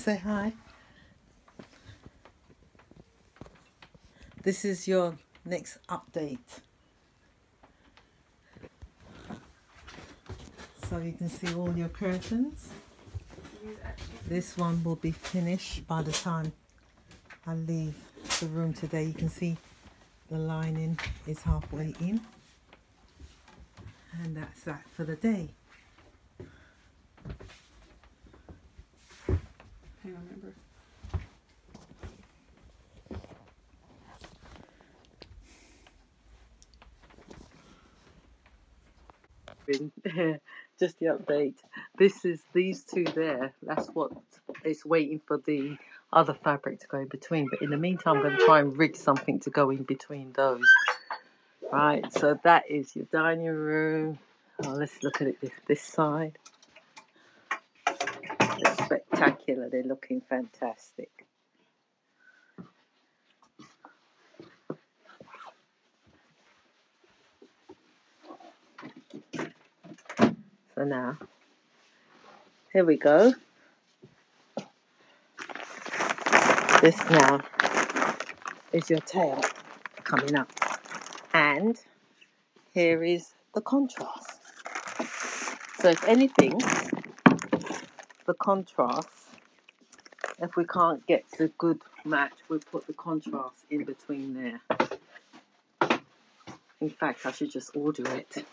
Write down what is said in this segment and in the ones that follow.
Say hi. This is your next update. So you can see all your curtains. This one will be finished by the time I leave the room today. You can see the lining is halfway in. And that's that for the day. Hang on, remember. Just the update. This is these two there. That's what is waiting for the other fabric to go in between. But in the meantime, I'm going to try and rig something to go in between those. Right. So that is your dining room. Oh, let's look at it this side. They're spectacular. They're looking fantastic. So now, here we go. This now is your tail coming up. And here is the contrast. So if anything, the contrast, if we can't get the good match, we'll put the contrast in between there. In fact, I should just order it.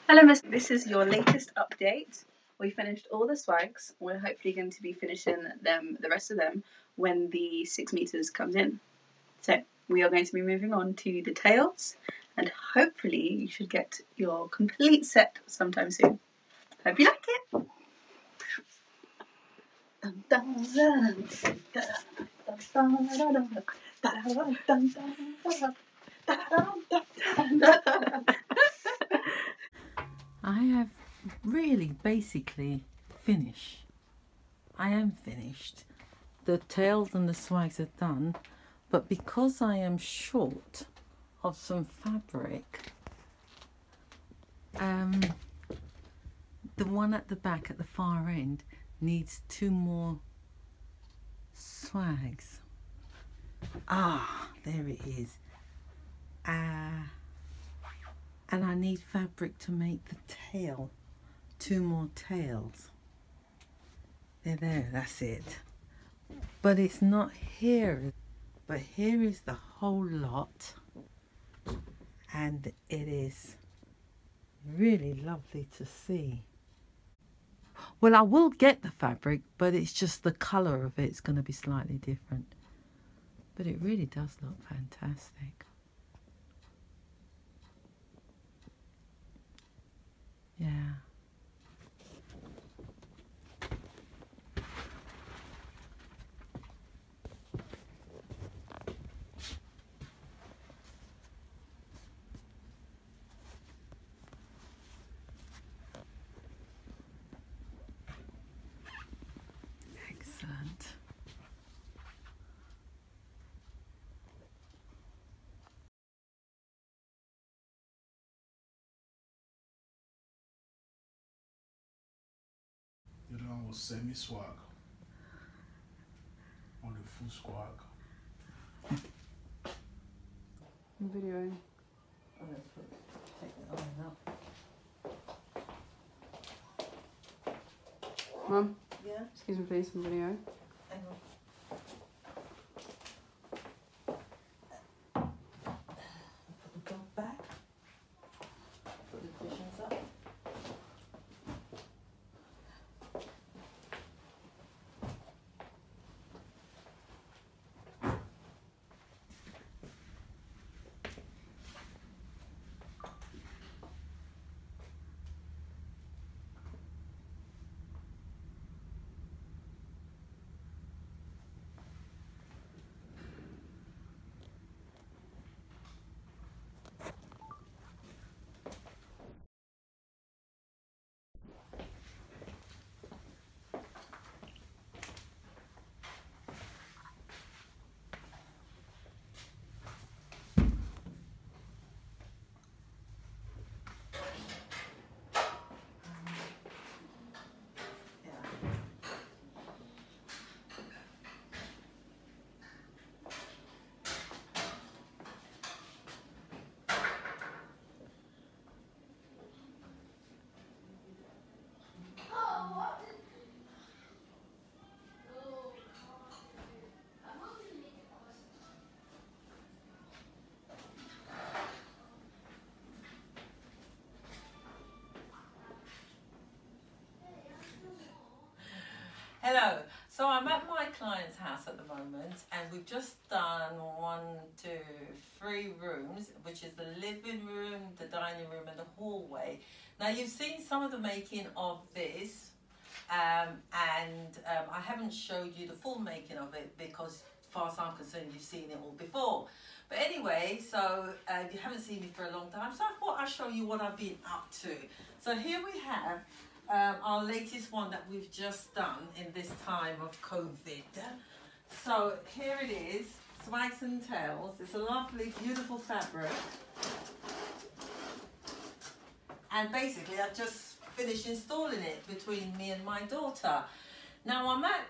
Hello, Miss. This is your latest update. We finished all the swags. We're hopefully going to be finishing the rest of them, when the 6 meters comes in. So we are going to be moving on to the tails, and hopefully you should get your complete set sometime soon. Hope you like it. I have really basically finished. I am finished. The tails and the swags are done, but because I am short of some fabric, the one at the back at the far end needs 2 more swags. Ah, there it is. And I need fabric to make the tail. 2 more tails. There, that's it. But it's not here. But here is the whole lot. And it is really lovely to see. Well, I will get the fabric, but it's just the colour of it's going to be slightly different. But it really does look fantastic. Yeah. Excellent. The other one was semi-swag. On the full swag. Video. I'm going to take it on now. Mum? Yeah? Excuse me, please, some video. Hang on. Put the dog back. Put the cushions up. Hello. So I'm at my client's house at the moment, and we've just done 1, 2, 3 rooms, which is the living room, the dining room, and the hallway. Now you've seen some of the making of this, and I haven't showed you the full making of it because, as far as I'm concerned, you've seen it all before. But anyway, so you haven't seen me for a long time, so I thought I'd show you what I've been up to. So here we have our latest one that we've just done in this time of COVID. So here it is, Swags and Tails. It's a lovely, beautiful fabric. And basically I've just finished installing it between me and my daughter. Now I'm at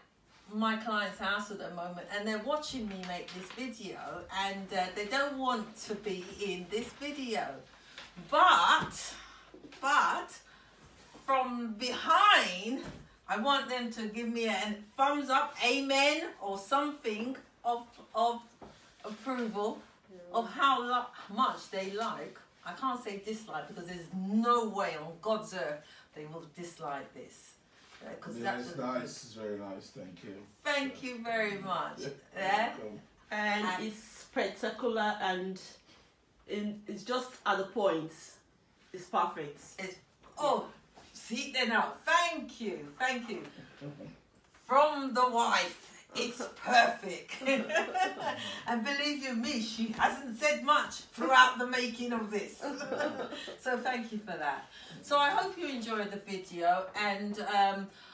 my client's house at the moment, and they're watching me make this video, and they don't want to be in this video, but from behind I want them to give me a thumbs up, amen, or something of approval of how much they like. I can't say dislike, because there's no way on God's earth they will dislike this. Yeah, it's nice. It's very nice. Thank you. Thank you very much. Yeah. And it's spectacular, and it's just at the point. It's perfect. See there now. Thank you. From the wife, it's perfect. And believe you me, she hasn't said much throughout the making of this. So thank you for that. So I hope you enjoyed the video, and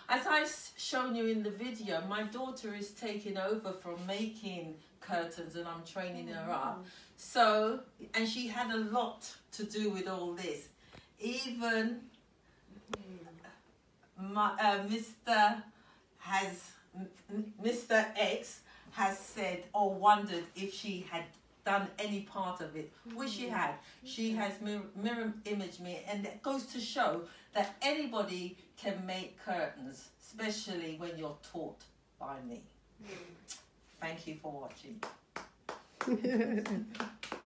as I've shown you in the video, my daughter is taking over from making curtains, and I'm training her up. So, and she had a lot to do with all this. Even Mr. X has said or wondered if she had done any part of it, which she had. She has mirror imaged me, and that goes to show that anybody can make curtains, especially when you're taught by me. Thank you for watching.